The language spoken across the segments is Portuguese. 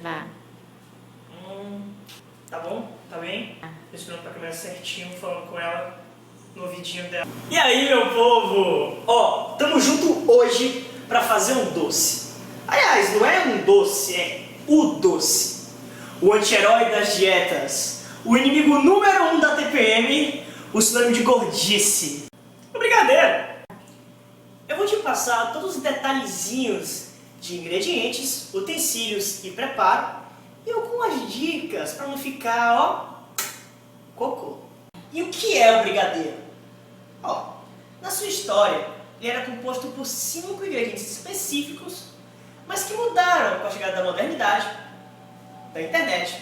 Tá. Tá bom? Tá bem? Respirando pra câmera certinho, falando com ela no ouvidinho dela. E aí, meu povo? Ó, tamo junto hoje pra fazer um doce. Aliás, não é um doce, é o doce. O anti-herói das dietas. O inimigo número 1 da TPM, o sinônimo de gordice. O brigadeiro. Eu vou te passar todos os detalhezinhos de ingredientes, utensílios e preparo, e algumas dicas para não ficar, ó, cocô. E o que é o brigadeiro? Ó, na sua história, ele era composto por 5 ingredientes específicos, mas que mudaram com a chegada da modernidade, da internet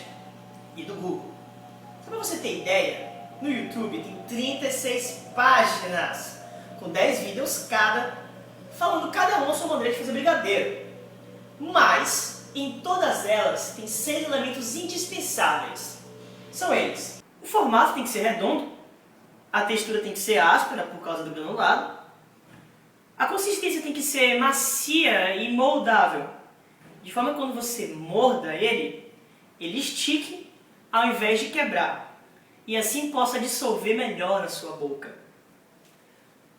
e do Google. Só para você ter ideia, no YouTube tem 36 páginas, com 10 vídeos cada, falando cada um a sua maneira de fazer brigadeiro. Mas, em todas elas, tem 6 elementos indispensáveis. São eles: o formato tem que ser redondo, a textura tem que ser áspera por causa do granulado, a consistência tem que ser macia e moldável, de forma que quando você morda ele estique ao invés de quebrar, e assim possa dissolver melhor na sua boca.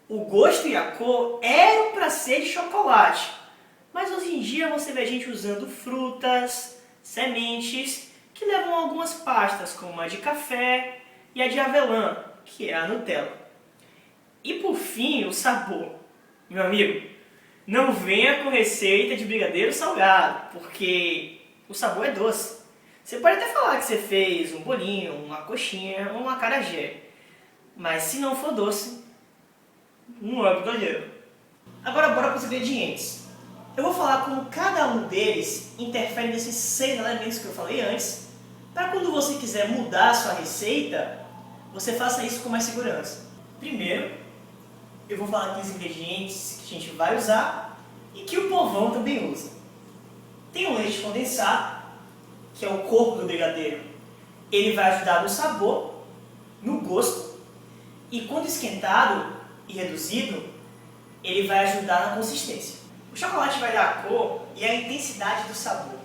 O gosto e a cor eram para ser de chocolate, mas hoje em dia você vê gente usando frutas, sementes, que levam algumas pastas, como a de café e a de avelã, que é a Nutella. E por fim, o sabor. Meu amigo, não venha com receita de brigadeiro salgado, porque o sabor é doce. Você pode até falar que você fez um bolinho, uma coxinha ou um acarajé, mas se não for doce, não é brigadeiro. Agora bora para os ingredientes. Eu vou falar como cada um deles interfere nesses 6 elementos que eu falei antes, para quando você quiser mudar a sua receita, você faça isso com mais segurança. Primeiro, eu vou falar aqui os ingredientes que a gente vai usar e que o povão também usa. Tem o leite condensado, que é o corpo do brigadeiro. Ele vai ajudar no sabor, no gosto, e quando esquentado e reduzido, ele vai ajudar na consistência. O chocolate vai dar a cor e a intensidade do sabor.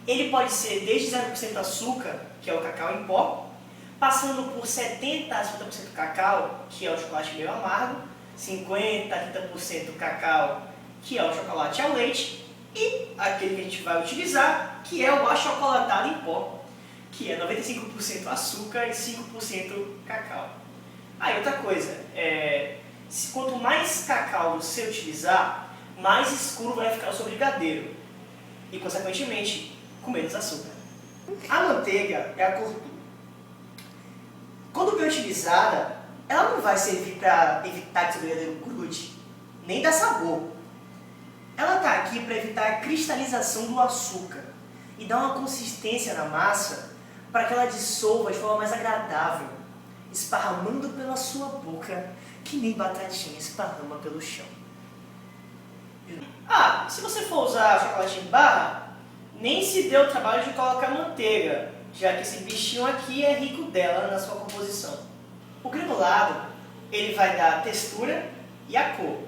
Ele pode ser desde 0% açúcar, que é o cacau em pó, passando por 70% a 50% cacau, que é o chocolate meio amargo, 50% a 30% cacau, que é o chocolate ao leite, e aquele que a gente vai utilizar, que é o achocolatado em pó, que é 95% açúcar e 5% cacau. Aí outra coisa, quanto mais cacau você utilizar, mais escuro vai ficar o seu brigadeiro e, consequentemente, com menos açúcar. A manteiga é a gordura. Quando bem utilizada, ela não vai servir para evitar que o seu brigadeiro grude, nem dar sabor. Ela está aqui para evitar a cristalização do açúcar e dar uma consistência na massa para que ela dissolva de forma mais agradável, esparramando pela sua boca, que nem batatinha esparrama pelo chão. Se você for usar chocolate em barra, nem se dê o trabalho de colocar manteiga, já que esse bichinho aqui é rico dela na sua composição. O granulado, ele vai dar a textura e a cor.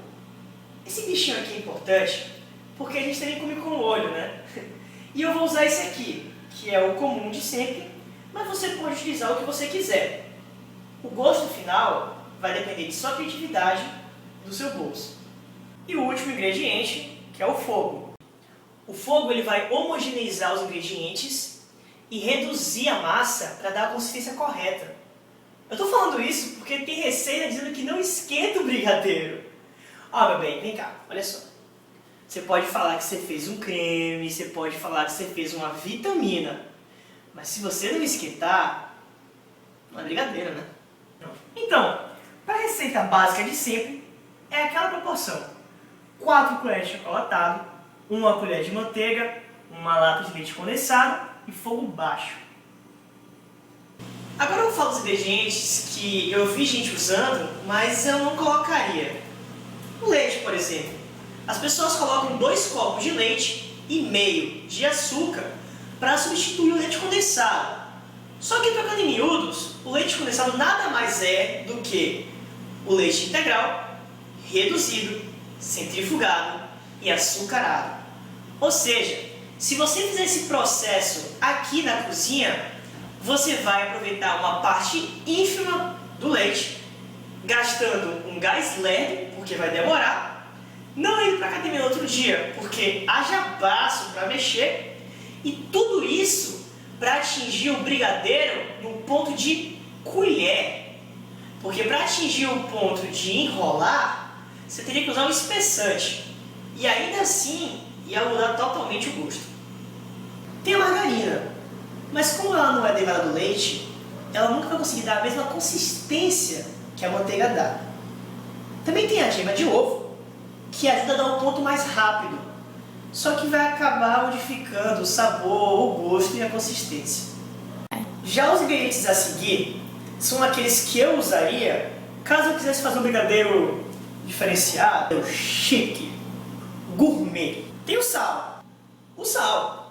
Esse bichinho aqui é importante porque a gente também come com o olho, né? E eu vou usar esse aqui, que é o comum de sempre, mas você pode utilizar o que você quiser. O gosto final vai depender de sua criatividade e do seu bolso. E o último ingrediente, que é o fogo. O fogo ele vai homogeneizar os ingredientes e reduzir a massa para dar a consistência correta. Eu estou falando isso porque tem receita dizendo que não esquenta o brigadeiro. Meu bem, vem cá, olha só. Você pode falar que você fez um creme, você pode falar que você fez uma vitamina, mas se você não esquentar, não é brigadeiro, né? Então, para a receita básica de sempre, é aquela proporção: 4 colheres de chocolatado, 1 colher de manteiga, uma lata de leite condensado e fogo baixo. Agora eu vou falar dos ingredientes que eu vi gente usando, mas eu não colocaria. O leite, por exemplo. As pessoas colocam 2 copos de leite e meio de açúcar para substituir o leite condensado. Só que, trocando em miúdos, o leite condensado nada mais é do que o leite integral, reduzido, centrifugado e açucarado. Ou seja, Se você fizer esse processo aqui na cozinha, você vai aproveitar uma parte ínfima do leite, gastando um gás leve, porque vai demorar, não indo para a academia no outro dia, porque haja braço para mexer, e tudo isso para atingir o brigadeiro no ponto de colher. Porque para atingir o ponto de enrolar, você teria que usar um espessante. E ainda assim, ia mudar totalmente o gosto. Tem a margarina, mas como ela não é derivada do leite, ela nunca vai conseguir dar a mesma consistência que a manteiga dá. Também tem a gema de ovo, que ajuda a dar um ponto mais rápido, só que vai acabar modificando o sabor, o gosto e a consistência. Já os ingredientes a seguir são aqueles que eu usaria caso eu quisesse fazer um brigadeiro diferenciado, chique, gourmet. Tem o sal. O sal.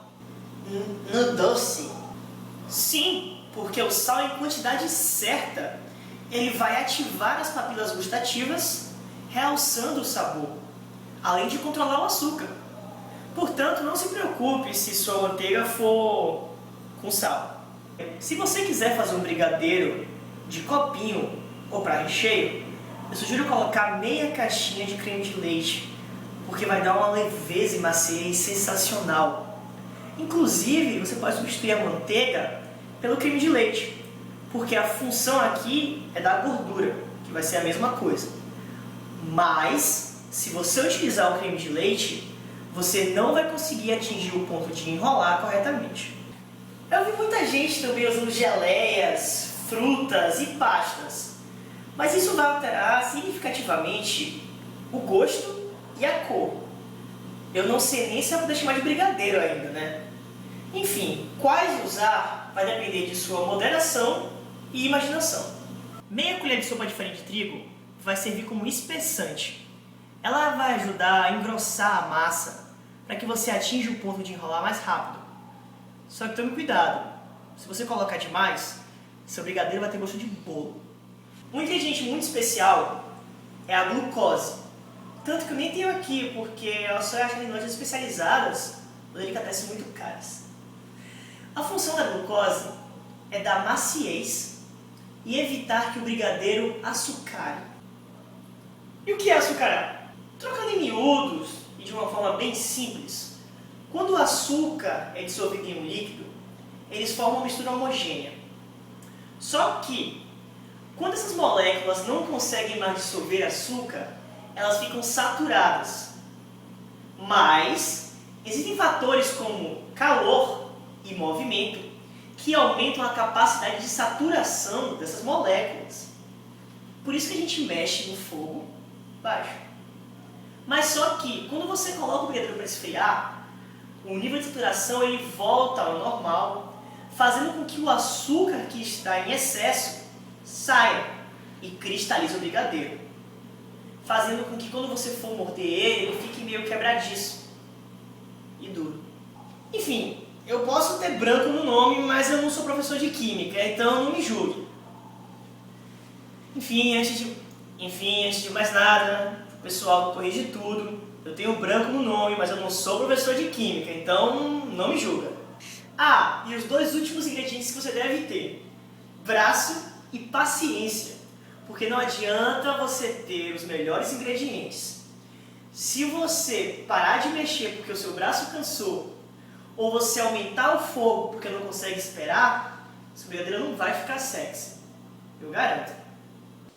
No doce? Sim, porque o sal em quantidade certa, ele vai ativar as papilas gustativas, realçando o sabor, além de controlar o açúcar. Portanto, não se preocupe se sua manteiga for com sal. Se você quiser fazer um brigadeiro de copinho ou para recheio, eu sugiro colocar meia caixinha de creme de leite, porque vai dar uma leveza e maciez sensacional. Inclusive, você pode substituir a manteiga pelo creme de leite, porque a função aqui é da gordura, que vai ser a mesma coisa. Mas, se você utilizar o creme de leite, você não vai conseguir atingir o ponto de enrolar corretamente. Eu vi muita gente também usando geleias, frutas e pastas, mas isso vai alterar significativamente o gosto e a cor. Eu não sei nem se vai poder chamar de brigadeiro ainda, né? Enfim, quais usar vai depender de sua moderação e imaginação. Meia colher de sopa de farinha de trigo vai servir como espessante. Ela vai ajudar a engrossar a massa para que você atinja o ponto de enrolar mais rápido. Só que tome cuidado, se você colocar demais, seu brigadeiro vai ter gosto de bolo. Um ingrediente muito especial é a glucose. Tanto que eu nem tenho aqui, porque elas só acham em lojas especializadas ou delicatessen muito caras. A função da glucose é dar maciez e evitar que o brigadeiro açucare. E o que é açucarar? Trocando em miúdos e de uma forma bem simples, quando o açúcar é dissolvido em um líquido, eles formam uma mistura homogênea. Só que, quando essas moléculas não conseguem mais dissolver açúcar, elas ficam saturadas. Mas, existem fatores como calor e movimento que aumentam a capacidade de saturação dessas moléculas. Por isso que a gente mexe no fogo baixo. Mas só que, quando você coloca o brigadeiro para esfriar, o nível de saturação ele volta ao normal, fazendo com que o açúcar que está em excesso saia e cristalize o brigadeiro, fazendo com que quando você for morder ele fique meio quebradiço e duro. Enfim, eu posso ter branco no nome, mas eu não sou professor de química, então não me julgue. Enfim, antes de mais nada, o pessoal corrige tudo. Eu tenho branco no nome, mas eu não sou professor de química, então não me julga. Ah, e os dois últimos ingredientes que você deve ter: braço e paciência. Porque não adianta você ter os melhores ingredientes. Se você parar de mexer porque o seu braço cansou, ou você aumentar o fogo porque não consegue esperar, esse brigadeiro não vai ficar sexy. Eu garanto.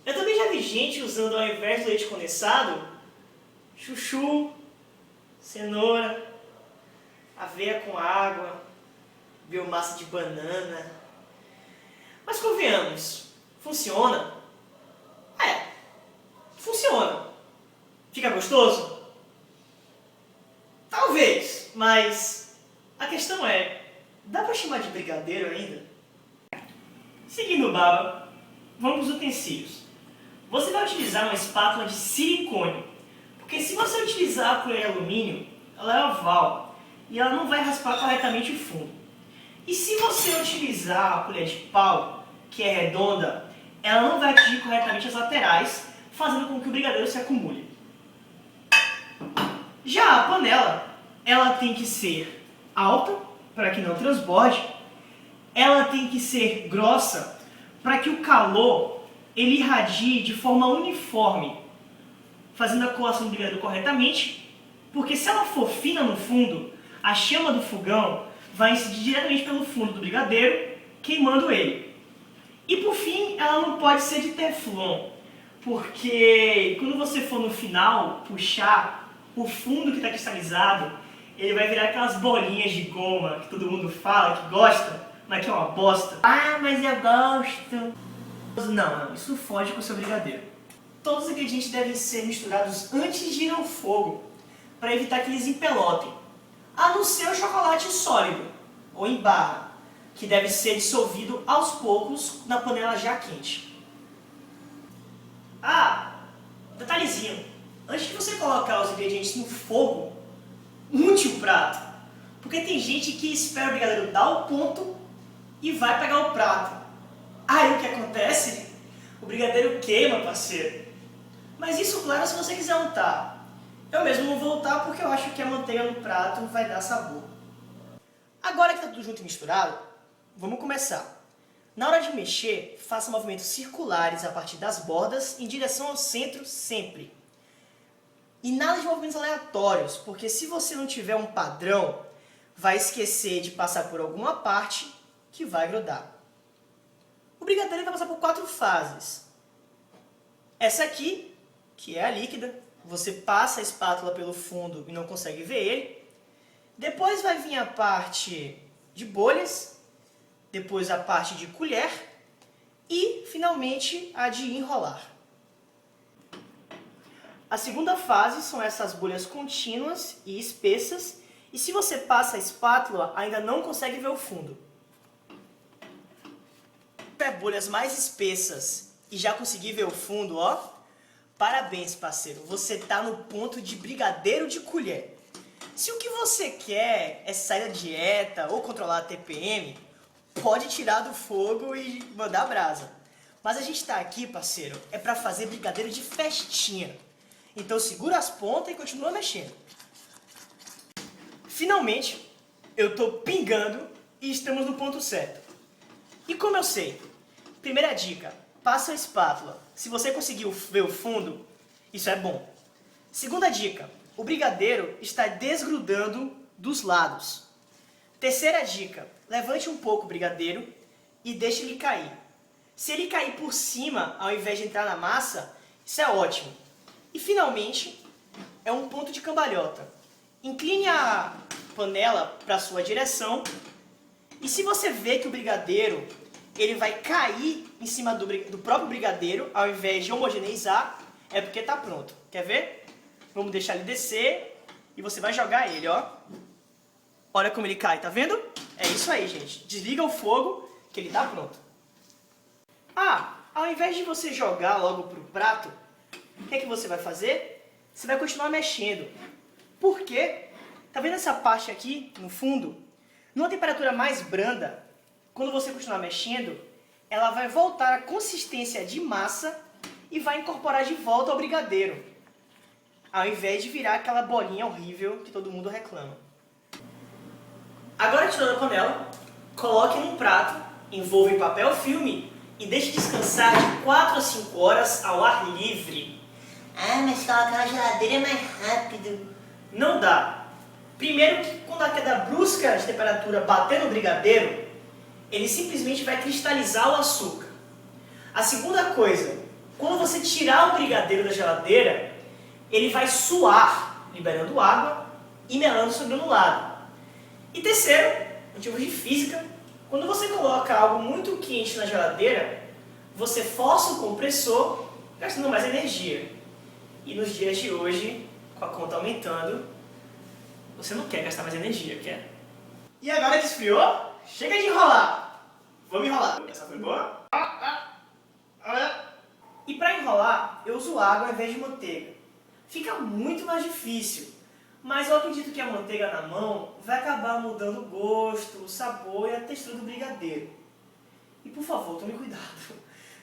Eu também já vi gente usando, ao invés do leite condensado, chuchu, cenoura, aveia com água, biomassa de banana. Mas convenhamos, funciona? Funciona. Fica gostoso? Talvez, mas a questão é, dá pra chamar de brigadeiro ainda? Seguindo o baba, vamos aos utensílios. Você vai utilizar uma espátula de silicone, porque se você utilizar a colher de alumínio, ela é oval e ela não vai raspar corretamente o fundo. E se você utilizar a colher de pau, que é redonda, ela não vai atingir corretamente as laterais, fazendo com que o brigadeiro se acumule. Já a panela, ela tem que ser alta, para que não transborde. Ela tem que ser grossa, para que o calor ele irradie de forma uniforme, fazendo a coação do brigadeiro corretamente, porque se ela for fina no fundo, a chama do fogão vai incidir diretamente pelo fundo do brigadeiro, queimando ele. E por fim, ela não pode ser de teflon, porque quando você for no final puxar o fundo que está cristalizado, ele vai virar aquelas bolinhas de goma que todo mundo fala, que gosta, mas que é uma bosta. Ah, mas eu gosto. Não, isso foge com o seu brigadeiro. Todos os ingredientes devem ser misturados antes de ir ao fogo, para evitar que eles empelotem. A não ser o chocolate sólido, ou em barra, que deve ser dissolvido aos poucos na panela já quente. Ah, detalhezinho. Antes de você colocar os ingredientes no fogo, unte o prato. Porque tem gente que espera o brigadeiro dar o ponto e vai pegar o prato. Aí o que acontece? O brigadeiro queima, parceiro. Mas isso, claro, se você quiser untar. Eu mesmo não vou untar porque eu acho que a manteiga no prato vai dar sabor. Agora que está tudo junto e misturado, vamos começar. Na hora de mexer, faça movimentos circulares a partir das bordas em direção ao centro sempre. E nada de movimentos aleatórios, porque se você não tiver um padrão, vai esquecer de passar por alguma parte que vai grudar. O brigadeiro vai passar por 4 fases. Essa aqui, que é a líquida, você passa a espátula pelo fundo e não consegue ver ele. Depois vai vir a parte de bolhas, depois a parte de colher e, finalmente, a de enrolar. A segunda fase são essas bolhas contínuas e espessas, e se você passa a espátula, ainda não consegue ver o fundo. Se bolhas mais espessas e já consegui ver o fundo, ó, parabéns, parceiro, você tá no ponto de brigadeiro de colher. Se o que você quer é sair da dieta ou controlar a TPM, pode tirar do fogo e mandar brasa. Mas a gente tá aqui, parceiro, é pra fazer brigadeiro de festinha. Então segura as pontas e continua mexendo. Finalmente, eu tô pingando e estamos no ponto certo. E como eu sei? Primeira dica, passa a espátula. Se você conseguiu ver o fundo, isso é bom. Segunda dica, o brigadeiro está desgrudando dos lados. Terceira dica, levante um pouco o brigadeiro e deixe ele cair. Se ele cair por cima, ao invés de entrar na massa, isso é ótimo. E finalmente, é um ponto de cambalhota. Incline a panela para a sua direção e se você vê que o brigadeiro ele vai cair em cima do próprio brigadeiro, ao invés de homogeneizar, é porque está pronto. Quer ver? Vamos deixar ele descer e você vai jogar ele, ó. Olha como ele cai, tá vendo? É isso aí, gente. Desliga o fogo que ele está pronto. Ah, ao invés de você jogar logo pro prato, o que é que você vai fazer? Você vai continuar mexendo. Por quê? Tá vendo essa parte aqui, no fundo? Numa temperatura mais branda, quando você continuar mexendo, ela vai voltar à consistência de massa e vai incorporar de volta ao brigadeiro, ao invés de virar aquela bolinha horrível que todo mundo reclama. Agora tirando a panela, coloque num prato, envolva em papel filme e deixe descansar de 4 a 5 horas ao ar livre. Ah, mas colocar na geladeira é mais rápido. Não dá. Primeiro que quando a queda brusca de temperatura bater no brigadeiro, ele simplesmente vai cristalizar o açúcar. A segunda coisa, quando você tirar o brigadeiro da geladeira, ele vai suar, liberando água e melando sobre o lado. E terceiro, motivos de física, quando você coloca algo muito quente na geladeira, você força o compressor, gastando mais energia. E nos dias de hoje, com a conta aumentando, você não quer gastar mais energia, quer? E agora que esfriou, chega de enrolar! Vamos enrolar. Essa foi boa? E para enrolar, eu uso água ao invés de manteiga. Fica muito mais difícil, mas eu acredito que a manteiga na mão vai acabar mudando o gosto, o sabor e a textura do brigadeiro. E por favor, tome cuidado.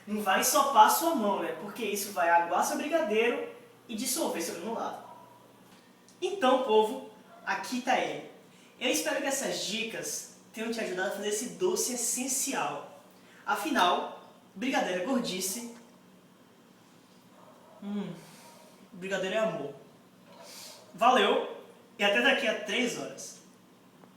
Não vai ensopar a sua mão, né? Porque isso vai aguar seu brigadeiro e dissolver seu granulado. Então, povo, aqui está ele. Eu espero que essas dicas tenham te ajudado a fazer esse doce essencial. Afinal, brigadeiro é gordice. Brigadeiro é amor. Valeu e até daqui a 3 horas.